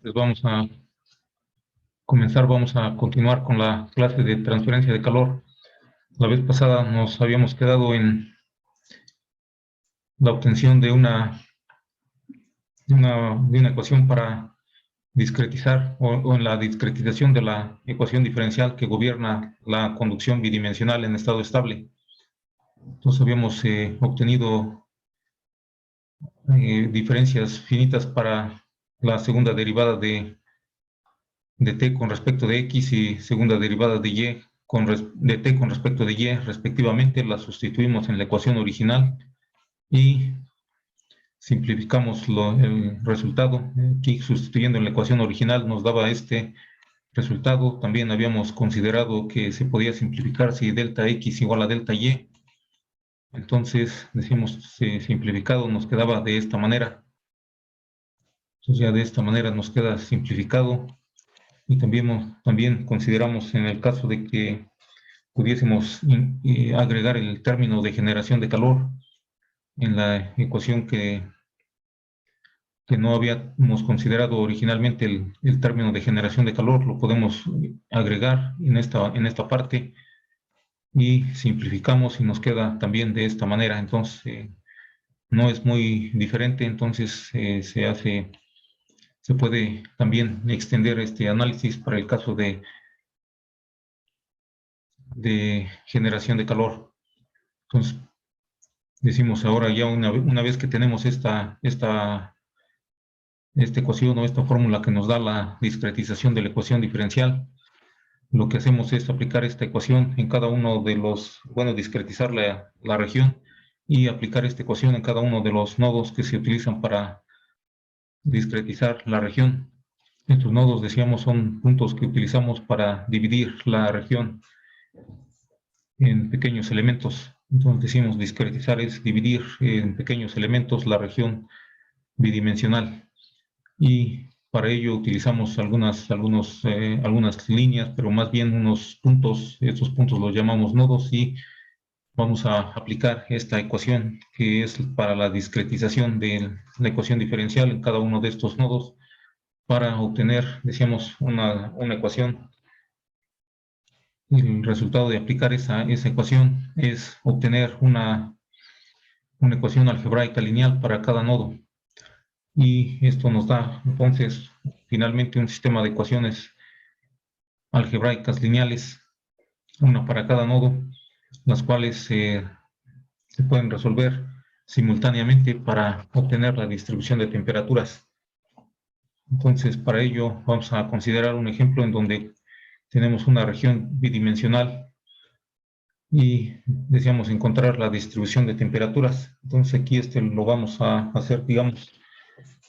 Pues vamos a comenzar, vamos a continuar con la clase de transferencia de calor. La vez pasada nos habíamos quedado en la obtención de una ecuación para discretizar o en la discretización de la ecuación diferencial que gobierna la conducción bidimensional en estado estable. Entonces habíamos obtenido diferencias finitas para la segunda derivada de t con respecto de x y segunda derivada de y de t con respecto de y respectivamente. Las sustituimos en la ecuación original y simplificamos el resultado. Aquí, sustituyendo en la ecuación original, nos daba este resultado. También habíamos considerado que se podía simplificar si delta x igual a delta y. Entonces decimos simplificado, nos quedaba de esta manera. Entonces ya de esta manera nos queda simplificado. Y también consideramos, en el caso de que pudiésemos agregar el término de generación de calor en la ecuación que no habíamos considerado originalmente, el término de generación de calor, lo podemos agregar en esta parte y simplificamos y nos queda también de esta manera. Entonces, no es muy diferente. Entonces, se puede también extender este análisis para el caso de generación de calor. Entonces, decimos ahora ya una vez que tenemos esta ecuación o esta fórmula que nos da la discretización de la ecuación diferencial, lo que hacemos es aplicar esta ecuación en cada uno de los, discretizar la región y aplicar esta ecuación en cada uno de los nodos que se utilizan para discretizar la región. Estos nodos, decíamos, son puntos que utilizamos para dividir la región en pequeños elementos. Entonces decimos discretizar es dividir en pequeños elementos la región bidimensional. Y para ello utilizamos algunas líneas, pero más bien unos puntos. Estos puntos los llamamos nodos y vamos a aplicar esta ecuación que es para la discretización de la ecuación diferencial en cada uno de estos nodos para obtener, decíamos, una ecuación. El resultado de aplicar esa ecuación es obtener una ecuación algebraica lineal para cada nodo. Y esto nos da, entonces, finalmente un sistema de ecuaciones algebraicas lineales, una para cada nodo, las cuales se pueden resolver simultáneamente para obtener la distribución de temperaturas. Entonces, para ello vamos a considerar un ejemplo en donde tenemos una región bidimensional y deseamos encontrar la distribución de temperaturas. Entonces aquí lo vamos a hacer, digamos,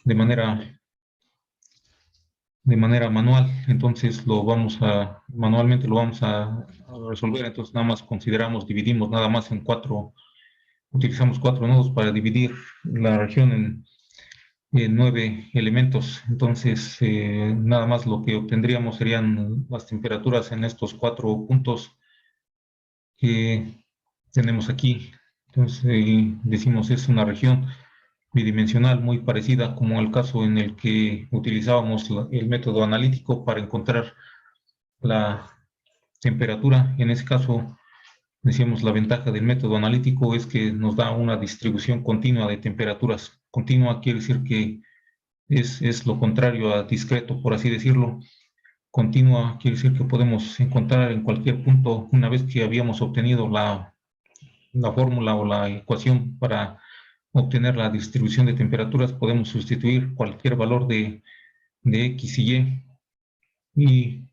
de manera manual. Entonces manualmente lo vamos a resolver. Entonces nada más dividimos nada más utilizamos 4 nodos para dividir la región en 9 elementos. Entonces nada más lo que obtendríamos serían las temperaturas en estos 4 puntos que tenemos aquí. Entonces decimos es una región bidimensional muy parecida como el caso en el que utilizábamos el método analítico para encontrar la temperatura. En ese caso, decíamos, la ventaja del método analítico es que nos da una distribución continua de temperaturas. Continua quiere decir que es lo contrario a discreto, por así decirlo. Continua quiere decir que podemos encontrar en cualquier punto, una vez que habíamos obtenido la fórmula o la ecuación para obtener la distribución de temperaturas, podemos sustituir cualquier valor de X y Y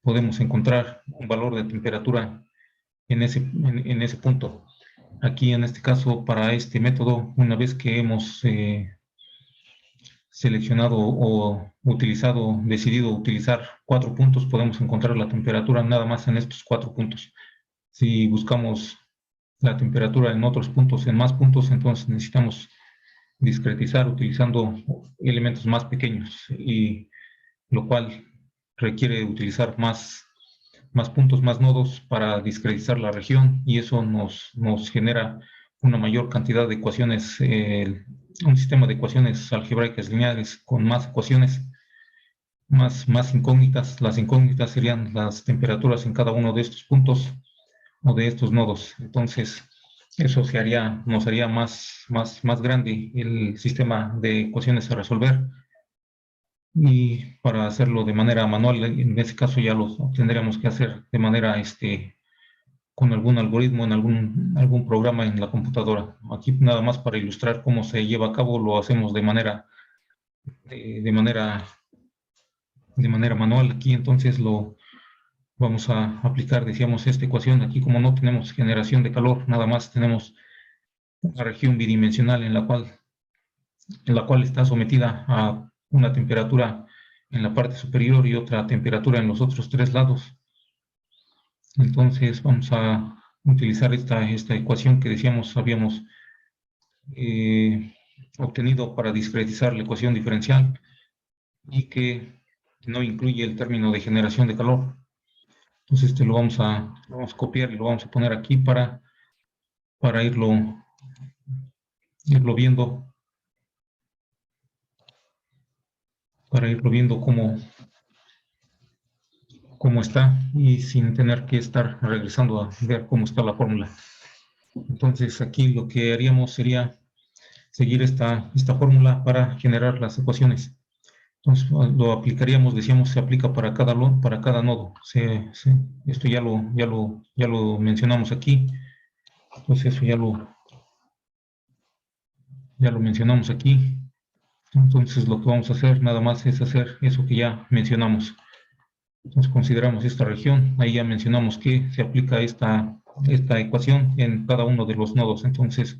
podemos encontrar un valor de temperatura en ese punto. Aquí, en este caso, para este método, una vez que hemos seleccionado o decidido utilizar 4 puntos, podemos encontrar la temperatura nada más en estos 4 puntos. Si buscamos la temperatura en otros puntos, en más puntos, entonces necesitamos discretizar utilizando elementos más pequeños, y lo cual requiere utilizar más puntos, más nodos para discretizar la región, y eso nos genera una mayor cantidad de ecuaciones, un sistema de ecuaciones algebraicas lineales con más ecuaciones, más incógnitas. Las incógnitas serían las temperaturas en cada uno de estos puntos o de estos nodos. Entonces, eso nos haría más grande el sistema de ecuaciones a resolver. Y para hacerlo de manera manual, en ese caso ya lo tendríamos que hacer de manera, con algún algoritmo, en algún programa en la computadora. Aquí nada más para ilustrar cómo se lleva a cabo, lo hacemos de manera, de manera manual. Aquí entonces lo vamos a aplicar, decíamos, esta ecuación. Aquí como no tenemos generación de calor, nada más tenemos una región bidimensional en la cual está sometida a una temperatura en la parte superior y otra temperatura en los otros tres lados. Entonces vamos a utilizar esta ecuación que decíamos habíamos eh, obtenido para discretizar la ecuación diferencial y que no incluye el término de generación de calor. Entonces lo vamos a copiar y lo vamos a poner aquí para irlo viendo, cómo está y sin tener que estar regresando a ver cómo está la fórmula. Entonces aquí lo que haríamos sería seguir esta fórmula para generar las ecuaciones. Entonces lo aplicaríamos, decíamos, se aplica para cada nodo. Esto ya lo mencionamos aquí. Entonces eso ya lo mencionamos aquí. Entonces lo que vamos a hacer nada más es hacer eso que ya mencionamos. Entonces consideramos esta región, ahí ya mencionamos que se aplica esta ecuación en cada uno de los nodos. Entonces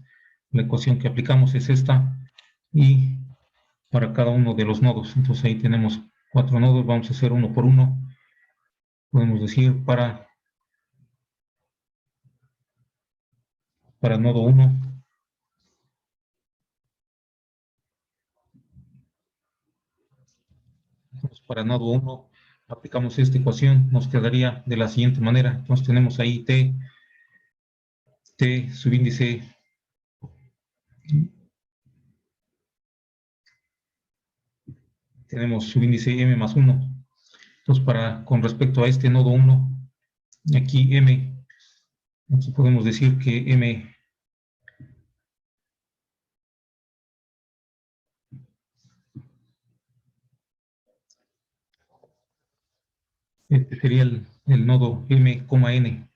la ecuación que aplicamos es esta y para cada uno de los nodos. Entonces ahí tenemos 4 nodos, vamos a hacer uno por uno. Podemos decir para nodo 1, para nodo 1 aplicamos esta ecuación, nos quedaría de la siguiente manera. Entonces tenemos ahí T subíndice tenemos subíndice m más 1. Entonces, con respecto a este nodo 1, aquí aquí podemos decir que m este sería el nodo m, n.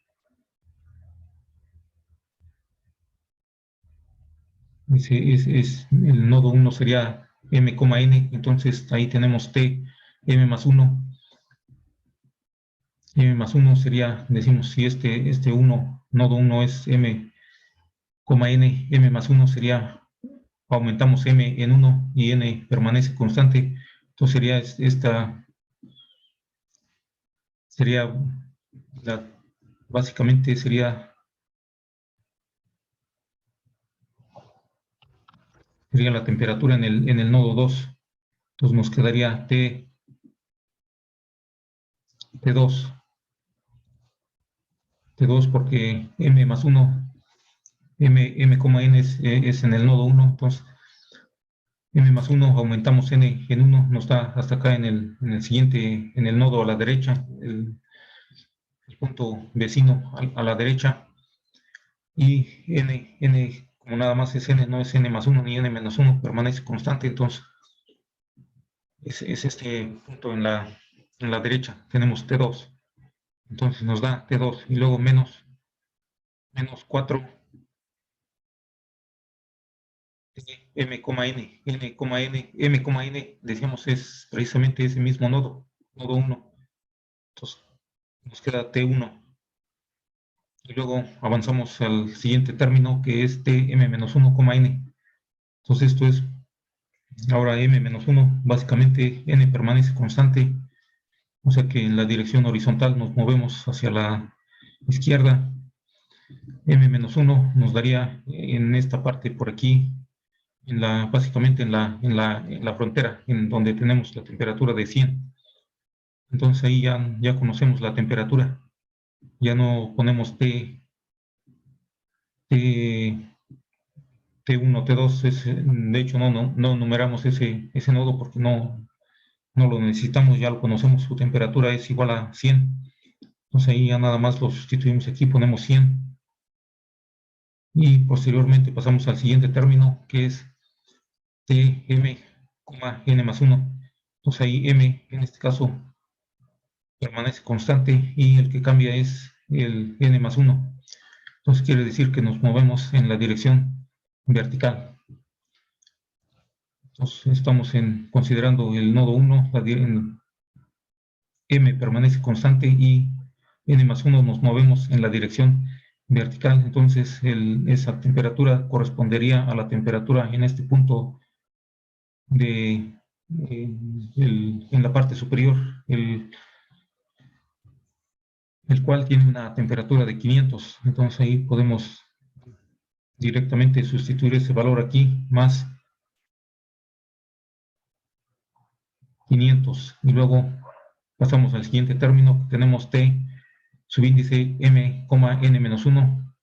El nodo 1 sería m, n, entonces ahí tenemos t, m más 1. M más 1 sería, decimos, si nodo 1 es m, n, m más 1 sería, aumentamos m en 1 y n permanece constante. Entonces sería básicamente sería la temperatura en el nodo 2. Entonces nos quedaría T2, T2 porque m más 1, n es en el nodo 1, entonces m más 1 aumentamos n en 1, nos da hasta acá en el siguiente, en el nodo a la derecha, el punto vecino a la derecha, y n como nada más es n, no es n más 1 ni n menos 1, permanece constante, entonces es este punto en la derecha, tenemos T2, entonces nos da T2 y luego menos 4 m, n, decíamos es precisamente ese mismo nodo 1, entonces nos queda T1 y luego avanzamos al siguiente término que es Tm-1, n. Entonces esto es ahora m-1, básicamente n permanece constante, o sea que en la dirección horizontal nos movemos hacia la izquierda. M-1 nos daría en esta parte por aquí, básicamente en la frontera, en donde tenemos la temperatura de 100. Entonces ahí ya conocemos la temperatura, ya no ponemos T, T1, T2, de hecho no numeramos ese nodo porque no no lo necesitamos, ya lo conocemos, su temperatura es igual a 100. Entonces ahí ya nada más lo sustituimos aquí, ponemos 100. Y posteriormente pasamos al siguiente término, que es Tm, n más 1. Entonces ahí m, en este caso, permanece constante y el que cambia es el n más 1. Entonces quiere decir que nos movemos en la dirección vertical. Entonces estamos considerando el nodo 1, m permanece constante y n más 1 nos movemos en la dirección vertical. Entonces esa temperatura correspondería a la temperatura en este punto en la parte superior, el cual tiene una temperatura de 500. Entonces ahí podemos directamente sustituir ese valor aquí más 500 y luego pasamos al siguiente término. Tenemos T subíndice m, n menos 1.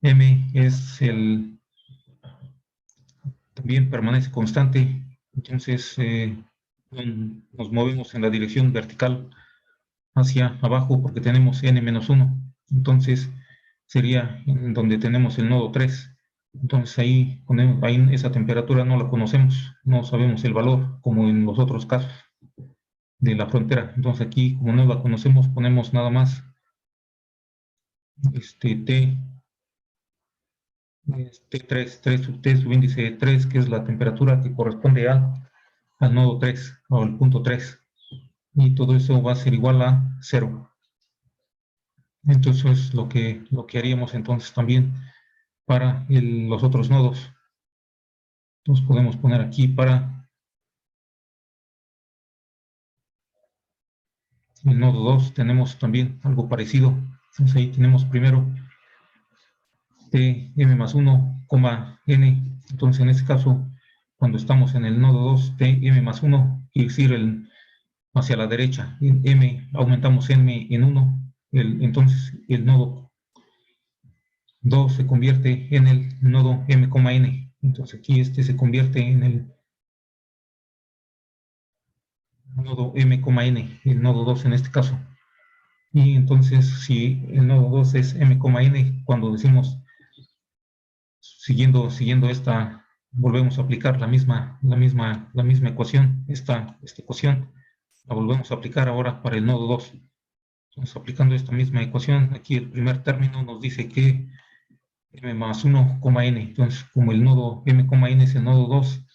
M es también permanece constante, entonces nos movemos en la dirección vertical hacia abajo porque tenemos n menos 1. Entonces sería en donde tenemos el nodo 3. Entonces ahí esa temperatura no la conocemos, no sabemos el valor como en los otros casos de la frontera. Entonces aquí, como no la conocemos, ponemos nada más T subíndice 3, que es la temperatura que corresponde al nodo 3 o al punto 3. Y todo eso va a ser igual a 0. Entonces es lo que haríamos entonces también para los otros nodos. Entonces podemos poner aquí para el nodo 2 tenemos también algo parecido. Entonces ahí tenemos primero Tm más 1, n. Entonces en este caso, cuando estamos en el nodo 2, Tm más 1, quiere decir hacia la derecha. M, aumentamos m en 1. Entonces el nodo 2 se convierte en el nodo m, n. Entonces aquí se convierte en el nodo m, n, el nodo 2 en este caso. Y entonces si el nodo 2 es m, n, cuando decimos siguiendo esta, volvemos a aplicar la misma ecuación, esta ecuación, la volvemos a aplicar ahora para el nodo 2. Entonces, aplicando esta misma ecuación, aquí el primer término nos dice que m más 1, n. Entonces, como el nodo m, n es el nodo 2,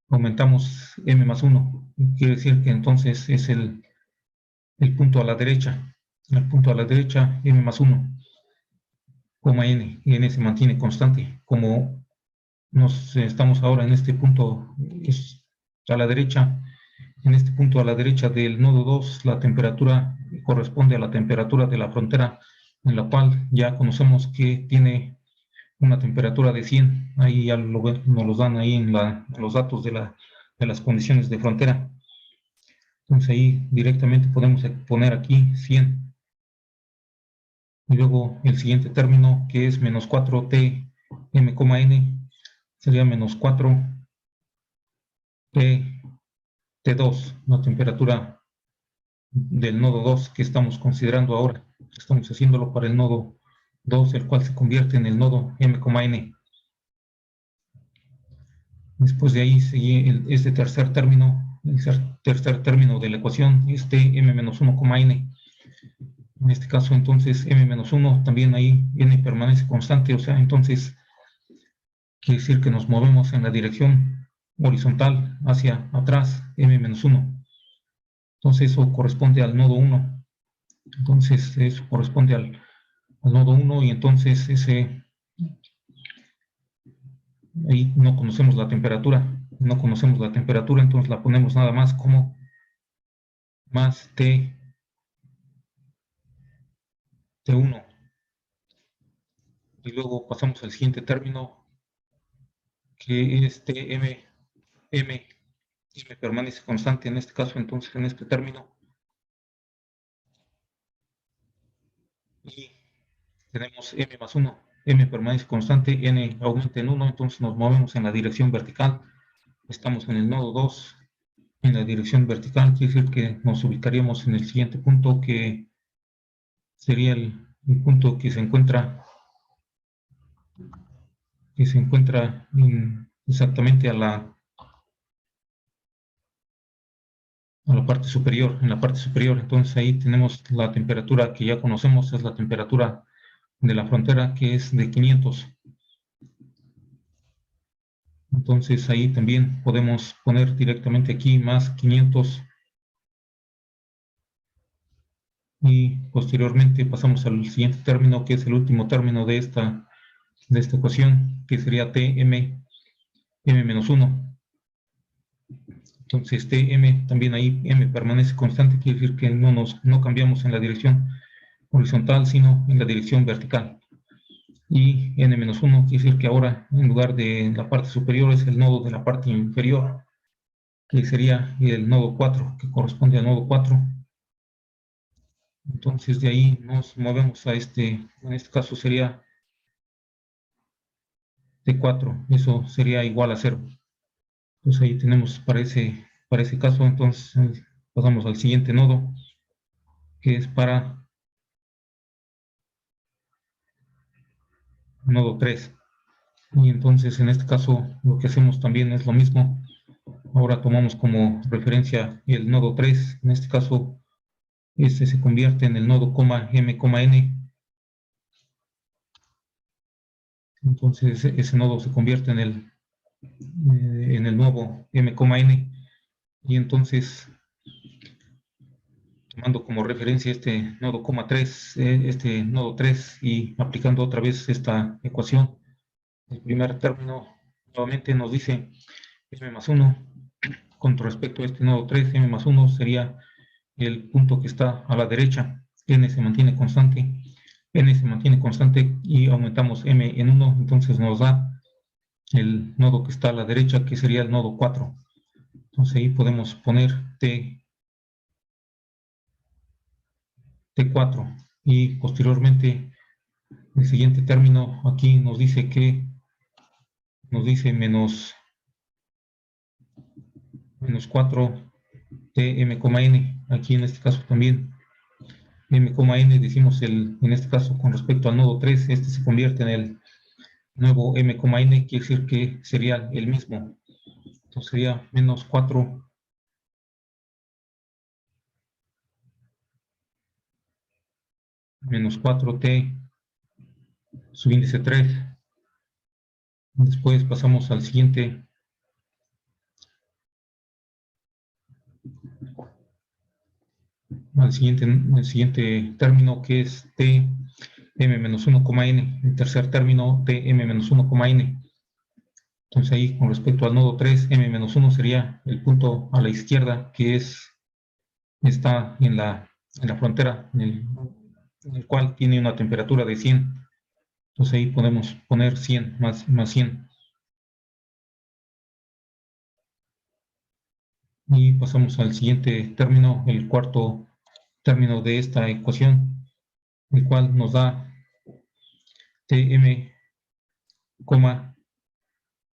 aumentamos m más 1. Quiere decir que entonces es el punto a la derecha. El punto a la derecha, m más 1, n. Y n se mantiene constante. Como estamos ahora en este punto a la derecha, en este punto a la derecha del nodo 2, la temperatura corresponde a la temperatura de la frontera, en la cual ya conocemos que tiene una temperatura de 100. Ahí ya nos los dan ahí en los datos de las condiciones de frontera. Entonces ahí directamente podemos poner aquí 100. Y luego el siguiente término, que es menos 4T m, n, sería menos 4 T2, la temperatura del nodo 2 que estamos considerando ahora. Estamos haciéndolo para el nodo 2, el cual se convierte en el nodo m, n. Después de ahí sigue este tercer término, el tercer término de la ecuación, m menos 1, n. En este caso, entonces, m menos 1, también ahí n permanece constante, o sea, entonces quiere decir que nos movemos en la dirección horizontal hacia atrás, m menos 1. Entonces eso corresponde al nodo 1. Entonces eso corresponde al nodo 1 y entonces ahí no conocemos la temperatura. No conocemos la temperatura, entonces la ponemos nada más como más T1. Y luego pasamos al siguiente término, que es m permanece constante en este caso, entonces en este término. Y tenemos m más 1. M permanece constante, n aumenta en 1, entonces nos movemos en la dirección vertical. Estamos en el nodo 2, en la dirección vertical, quiere decir que nos ubicaríamos en el siguiente punto, que sería el punto que se encuentra exactamente a la parte superior, en la parte superior. Entonces ahí tenemos la temperatura que ya conocemos, es la temperatura de la frontera, que es de 500. Entonces ahí también podemos poner directamente aquí más 500 y posteriormente pasamos al siguiente término, que es el último término de esta ecuación, que sería Tm m-1. Entonces Tm también ahí m permanece constante, quiere decir que no cambiamos en la dirección horizontal, sino en la dirección vertical. Y n-1 quiere decir que ahora en lugar de la parte superior es el nodo de la parte inferior, que sería el nodo 4, que corresponde al nodo 4. Entonces de ahí nos movemos a en este caso sería T4, eso sería igual a 0. Entonces ahí tenemos para ese caso, entonces pasamos al siguiente nodo, que es para nodo 3. Y entonces en este caso lo que hacemos también es lo mismo. Ahora tomamos como referencia el nodo 3, en este caso este se convierte en el nodo m,n. Entonces ese nodo se convierte en el nuevo m,n. Y entonces, tomando como referencia este nodo 3, este nodo 3 y aplicando otra vez esta ecuación, el primer término nuevamente nos dice m más 1. Con respecto a este nodo 3, m más 1 sería el punto que está a la derecha. N se mantiene constante. N se mantiene constante y aumentamos m en 1, entonces nos da el nodo que está a la derecha, que sería el nodo 4. Entonces ahí podemos poner T4 y posteriormente el siguiente término aquí nos dice menos 4 Tm,n. Aquí en este caso también m,n decimos en este caso con respecto al nodo 3, este se convierte en el nuevo m,n, quiere decir que sería el mismo. Entonces sería menos 4 T subíndice 3. Después pasamos al siguiente el siguiente término, que es Tm-1,n, el tercer término Tm-1,n. Entonces ahí con respecto al nodo 3, m-1 sería el punto a la izquierda, que está en la frontera, en el cual tiene una temperatura de 100. Entonces ahí podemos poner 100 más 100. Y pasamos al siguiente término, el cuarto término de esta ecuación, el cual nos da Tm,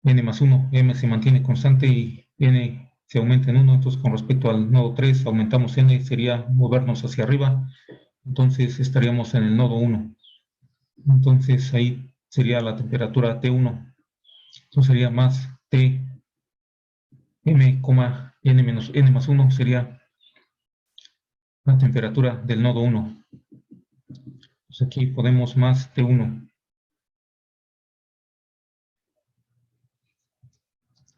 n más 1. M se mantiene constante y n se aumenta en 1. Entonces con respecto al nodo 3 aumentamos n, sería movernos hacia arriba. Entonces estaríamos en el nodo 1. Entonces ahí sería la temperatura T1. Entonces sería más T m, n menos n más 1 sería la temperatura del nodo 1. Entonces aquí podemos más T1.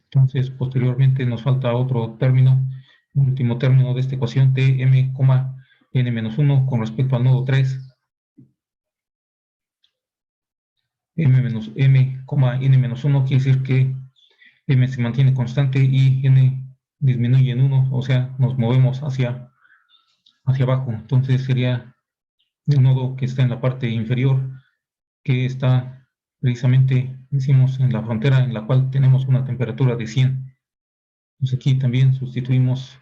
Entonces posteriormente nos falta otro término, el último término de esta ecuación, Tm, n menos 1 con respecto al nodo 3. M menos m, n menos 1 quiere decir que m se mantiene constante y n disminuye en 1, o sea, nos movemos hacia abajo. Entonces sería el nodo que está en la parte inferior, que está precisamente, decimos, en la frontera en la cual tenemos una temperatura de 100. Entonces aquí también sustituimos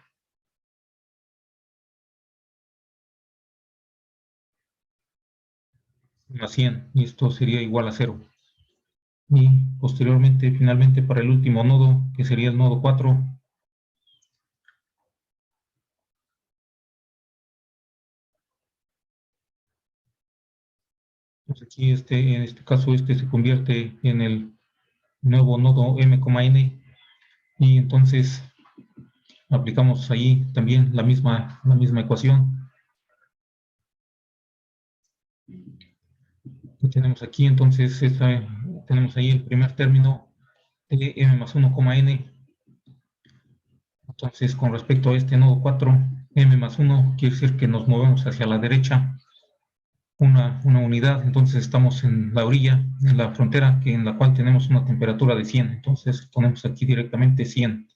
a 100 y esto sería igual a 0. Y posteriormente, finalmente, para el último nodo, que sería el nodo 4, Aquí en este caso se convierte en el nuevo nodo m,n y entonces aplicamos ahí también la misma ecuación que tenemos aquí. Entonces tenemos ahí el primer término de m más 1, n. Entonces, con respecto a este nodo 4, m más 1 quiere decir que nos movemos hacia la derecha una unidad. Entonces estamos en la orilla, en la frontera, en la cual tenemos una temperatura de 100. Entonces ponemos aquí directamente 100.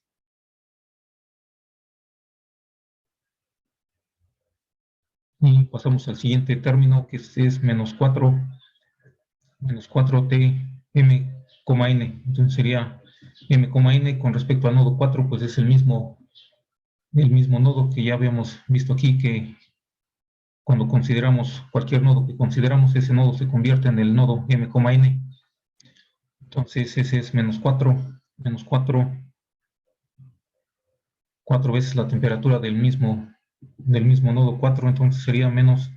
Y pasamos al siguiente término, que es menos 4t m, n. Entonces sería m,n con respecto al nodo 4, pues es el mismo nodo que ya habíamos visto aquí, que cuando consideramos cualquier nodo que consideramos, ese nodo se convierte en el nodo m,n. Entonces ese es menos 4 veces la temperatura del mismo nodo 4, entonces sería menos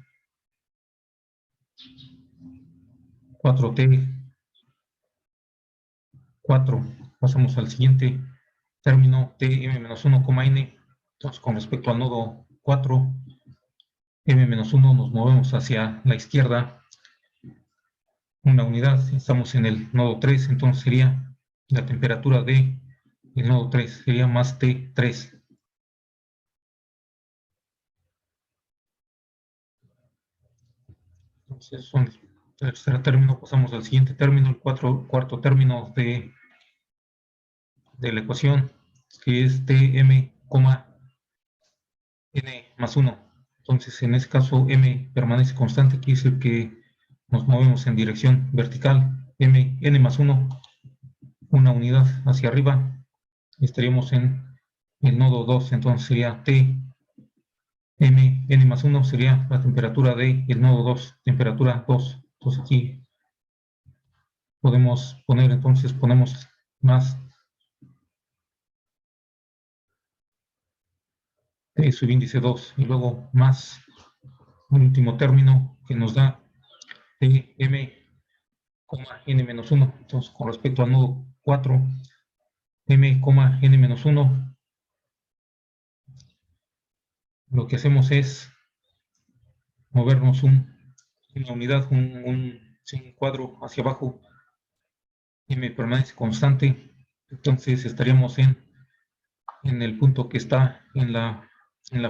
4t 4. Pasamos al siguiente término, tm-1, entonces con respecto al nodo 4, m-1 nos movemos hacia la izquierda una unidad, estamos en el nodo 3, entonces sería la temperatura de el nodo 3, sería más T3. Entonces, tercer término, pasamos al siguiente término, el cuarto término de la ecuación, que es Tm, n más 1. Entonces, en este caso, m permanece constante, quiere decir que nos movemos en dirección vertical, n más 1, una unidad hacia arriba, estaríamos en el nodo 2, entonces sería T, n más 1 sería la temperatura de el nodo 2, temperatura 2. Entonces aquí podemos poner, entonces ponemos más T subíndice 2 y luego más un último término que nos da Tm, n menos 1. Entonces, con respecto al nodo 4, m, n menos 1, lo que hacemos es movernos una unidad, un cuadro hacia abajo, m permanece constante. Entonces estaríamos en el punto que está en la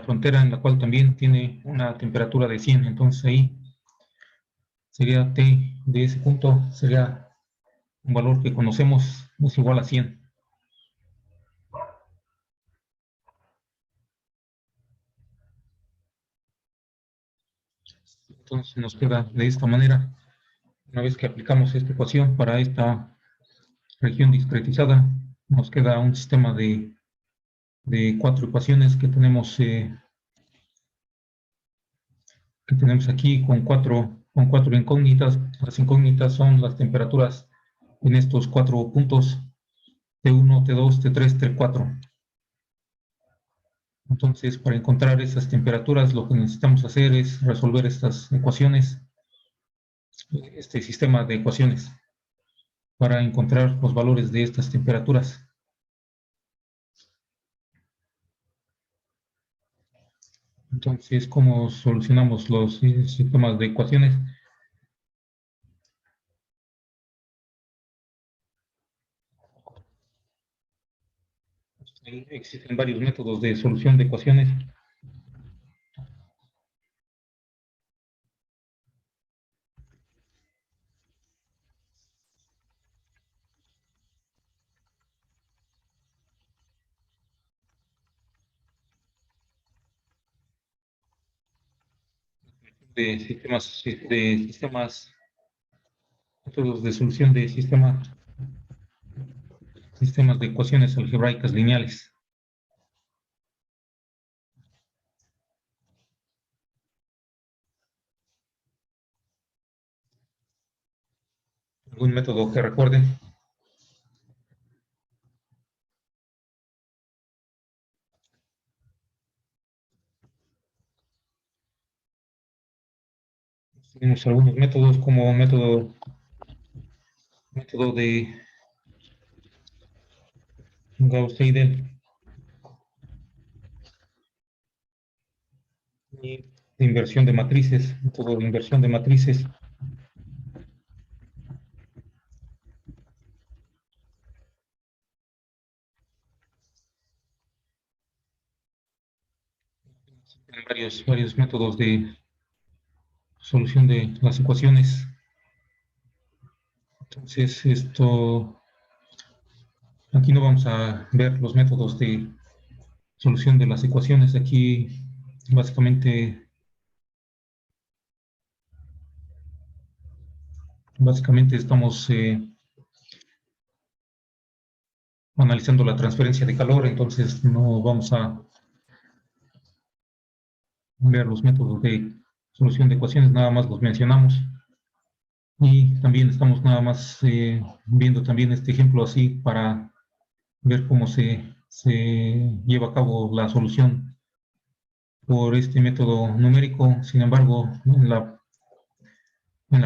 frontera, en la cual también tiene una temperatura de 100. Entonces ahí sería T de ese punto, sería un valor que conocemos, es igual a 100. Entonces nos queda de esta manera, una vez que aplicamos esta ecuación para esta región discretizada, nos queda un sistema de 4 ecuaciones que tenemos aquí con cuatro incógnitas. Las incógnitas son las temperaturas en estos 4 puntos, T1, T2, T3, T4. Entonces, para encontrar esas temperaturas, lo que necesitamos hacer es resolver estas ecuaciones, este sistema de ecuaciones, para encontrar los valores de estas temperaturas. Entonces, ¿cómo solucionamos los sistemas de ecuaciones? Existen varios métodos de solución de ecuaciones. Métodos de solución de sistemas de ecuaciones algebraicas lineales. ¿Algún método que recuerden? Tenemos algunos métodos como método de Gauss-Seidel y de inversión de matrices, método de inversión de matrices. Varios métodos de solución de las ecuaciones. Entonces, aquí no vamos a ver los métodos de solución de las ecuaciones. Aquí básicamente estamos analizando la transferencia de calor, entonces no vamos a ver los métodos de solución de ecuaciones, nada más los mencionamos. Y también estamos nada más viendo también este ejemplo así para ver cómo se lleva a cabo la solución por este método numérico. Sin embargo, en la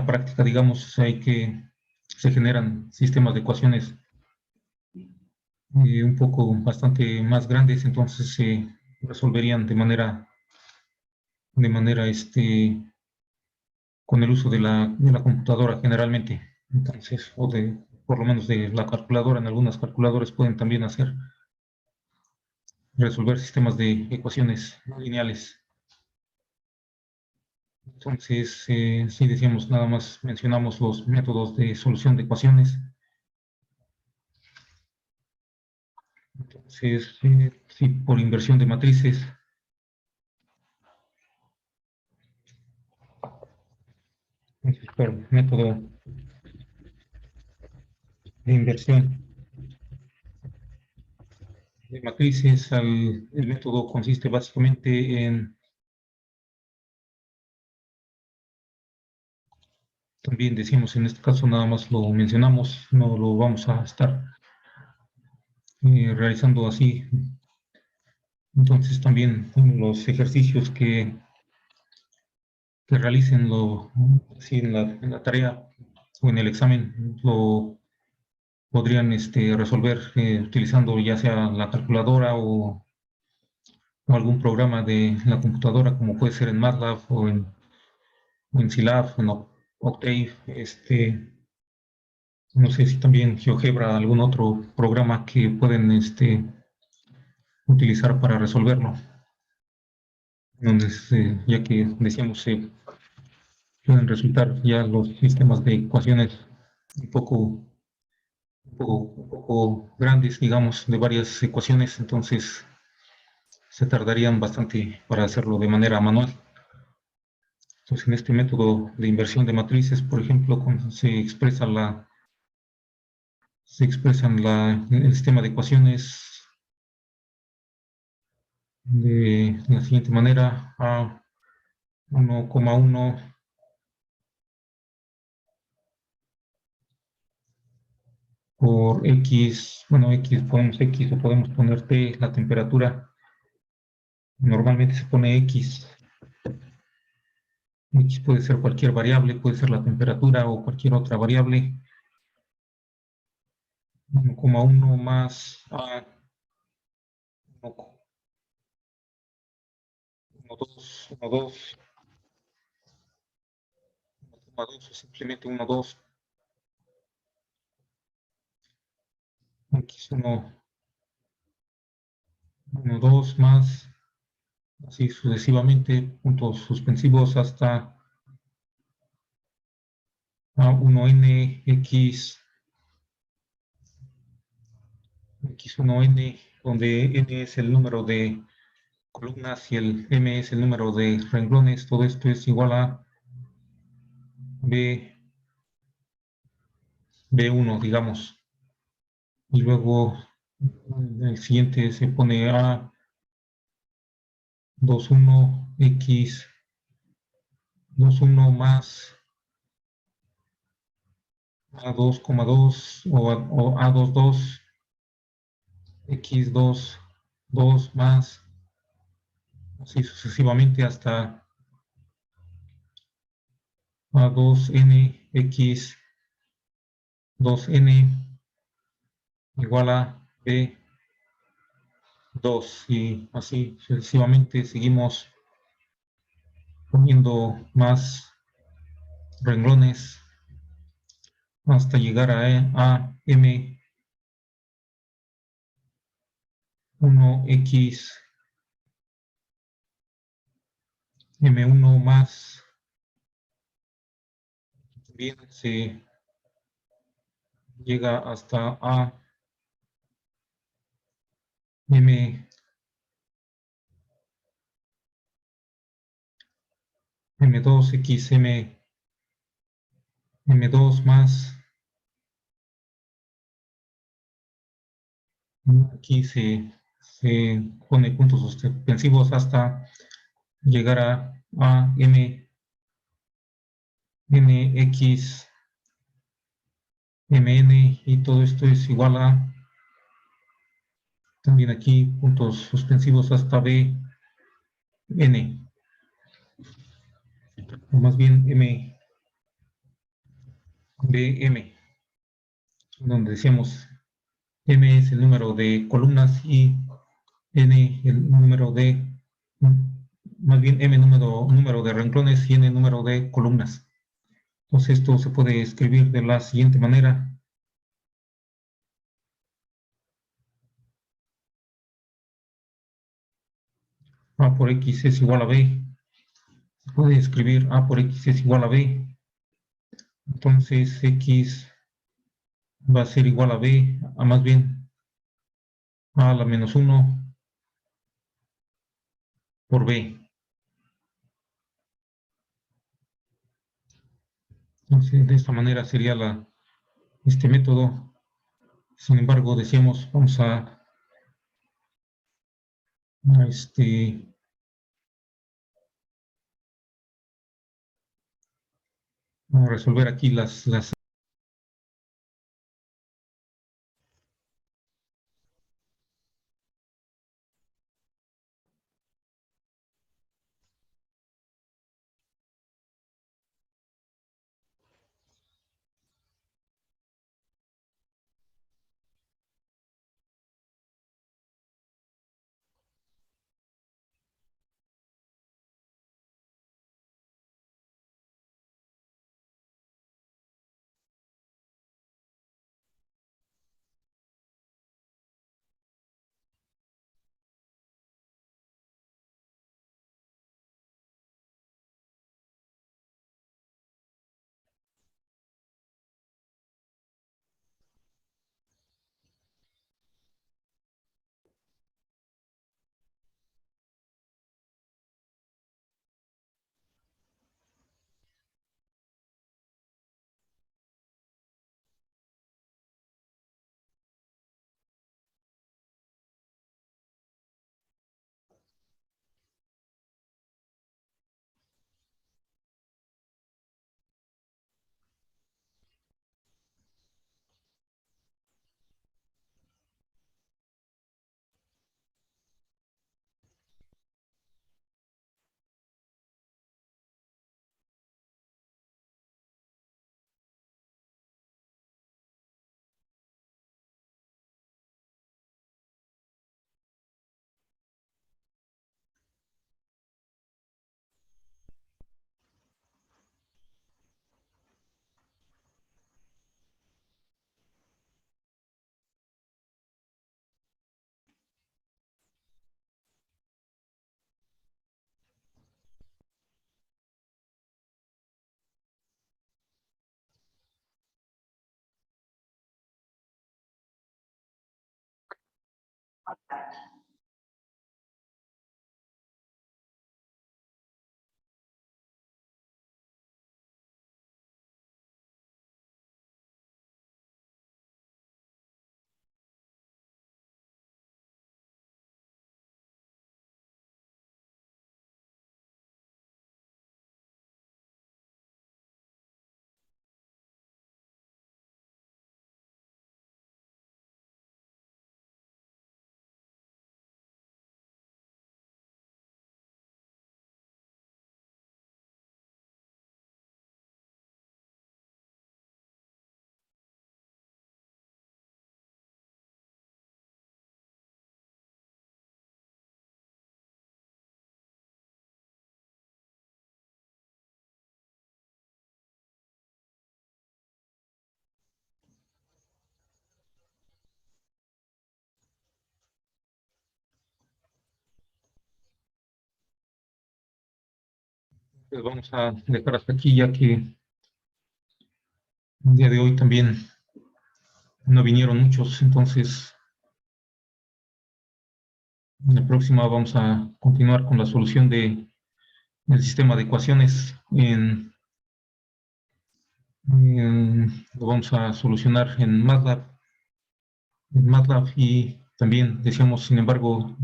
práctica, digamos, se generan sistemas de ecuaciones un poco bastante más grandes, entonces se resolverían de manera con el uso de la computadora generalmente. Entonces, por lo menos de la calculadora, en algunas calculadoras pueden también resolver sistemas de ecuaciones no lineales. Entonces, sí decíamos, nada más mencionamos los métodos de solución de ecuaciones. Entonces, sí, por inversión de matrices. Entonces, por método de inversión de matrices, el método consiste básicamente también decimos, en este caso nada más lo mencionamos, no lo vamos a estar realizando así. Entonces también los ejercicios que realicen sí, en la tarea o en el examen lo podrían resolver utilizando ya sea la calculadora o algún programa de la computadora, como puede ser en MATLAB o en Scilab, en Octave, no sé si también GeoGebra, algún otro programa que pueden utilizar para resolverlo. Donde, ya que decíamos, pueden resultar ya los sistemas de ecuaciones un poco, un poco grandes, digamos, de varias ecuaciones, entonces se tardarían bastante para hacerlo de manera manual. Entonces, en este método de inversión de matrices, por ejemplo, el sistema de ecuaciones de la siguiente manera: a 1,1 por x, bueno, ponemos x o podemos poner t, la temperatura. Normalmente se pone x. X puede ser cualquier variable, puede ser la temperatura o cualquier otra variable. 1,1 más a 1,2, 1,2 o simplemente 1,2. X1, 1,2 más, así sucesivamente, puntos suspensivos hasta A1n x1n, donde n es el número de columnas y el m es el número de renglones. Todo esto es igual a b1, digamos. Y luego el siguiente se pone a 21 x 21 más a 2,2 o a 22 x2 2 más, así sucesivamente a 2n x 2n igual a b 2 y así sucesivamente seguimos poniendo más renglones hasta llegar a m1x m1 más, bien se llega hasta a m2x m2 más, aquí se pone puntos suspensivos hasta llegar a mx mn y todo esto es igual a también aquí puntos suspensivos hasta bn o más bien bm, donde decíamos m es el número de columnas y n el número de, más bien m número de renglones y n número de columnas. Entonces esto se puede escribir de la siguiente manera. A por x es igual a b. Se puede escribir a por x es igual a b. Entonces x va a ser igual a b, a más bien a la menos 1 por b. Entonces de esta manera sería este método. Sin embargo, decíamos, vamos a resolver aquí las Pues vamos a dejar hasta aquí, ya que el día de hoy también no vinieron muchos, entonces en la próxima vamos a continuar con la solución del sistema de ecuaciones. Lo vamos a solucionar en MATLAB y también decíamos, sin embargo,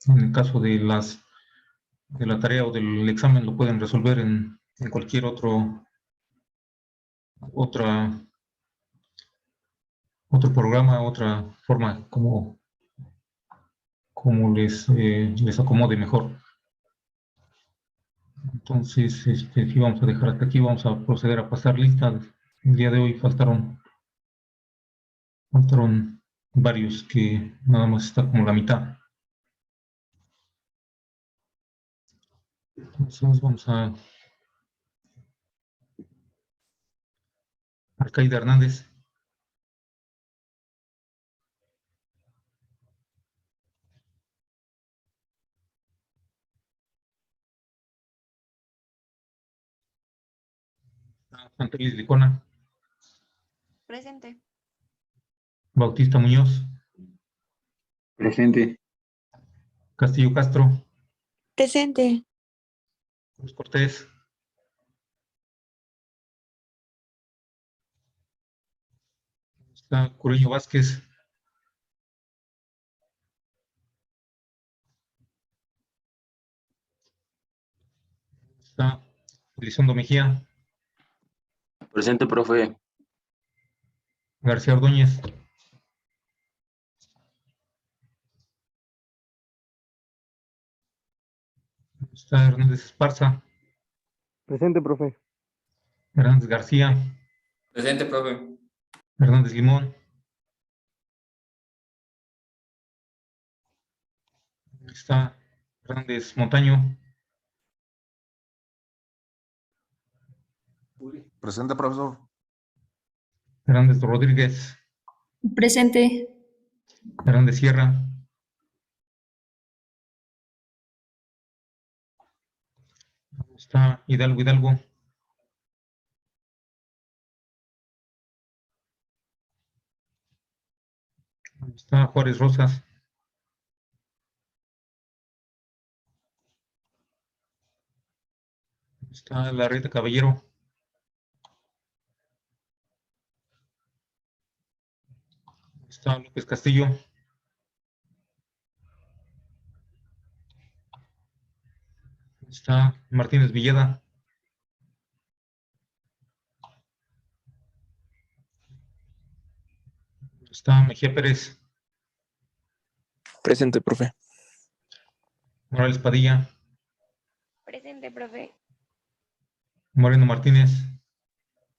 en el caso de la tarea o del examen lo pueden resolver en cualquier otra, otro programa, otra forma como les acomode mejor. Entonces, sí vamos a dejar hasta aquí, vamos a proceder a pasar lista. El día de hoy faltaron varios que nada más está como la mitad. Entonces vamos a Arcaida Hernández. Antelis Licona. Presente. Bautista Muñoz. Presente. Castillo Castro. Presente. Cruz Cortés. Está Cureño Vázquez. Está Elizondo Mejía. Presente, profe. García Ordóñez. Está Hernández Esparza. Presente, profe. Hernández García. Presente, profe. Hernández Limón. Está Hernández Montaño. Presente, profesor. Hernández Rodríguez. Presente. Hernández Sierra. Está Hidalgo. Está Juárez Rosas. Está Larreta Caballero. Está López Castillo. Está Martínez Villeda. Está Mejía Pérez. Presente, profe. Morales Padilla. Presente, profe. Moreno Martínez.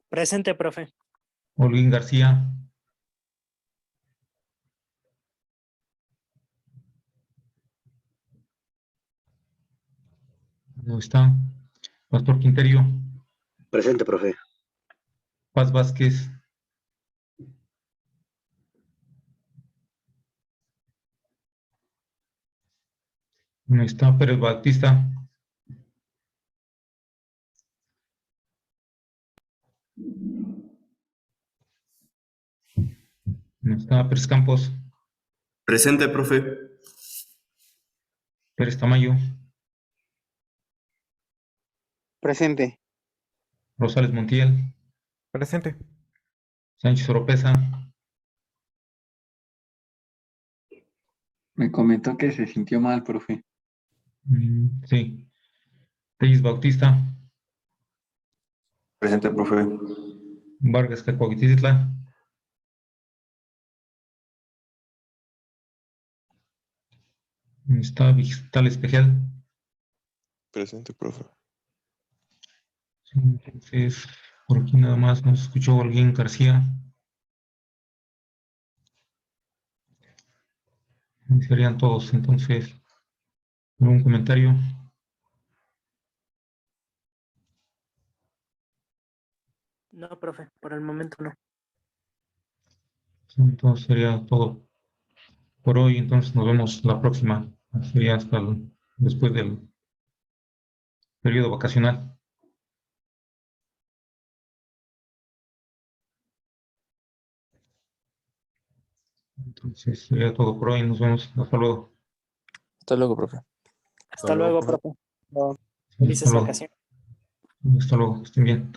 Presente, profe. Holguín García. No está. Pastor Quinterio. Presente, profe. Paz Vázquez. No está. Pérez Bautista. No está. Pérez Campos. Presente, profe. Pérez Tamayo. Presente. Rosales Montiel. Presente. Sánchez Oropesa. Me comentó que se sintió mal, profe. Sí. Telles Bautista. Presente, profe. Vargas Cacuaguititla. Está Vital Espejel. Presente, profe. Entonces, por aquí nada más nos escuchó alguien García. Y serían todos, entonces, ¿algún comentario? No, profe, por el momento no. Entonces sería todo por hoy, entonces nos vemos la próxima. Sería después del periodo vacacional. Entonces, sería todo por hoy. Nos vemos. Hasta luego. Hasta luego, profe. Hasta luego, profe. Sí, Felices hasta luego. vacaciones. Hasta luego. Estén bien.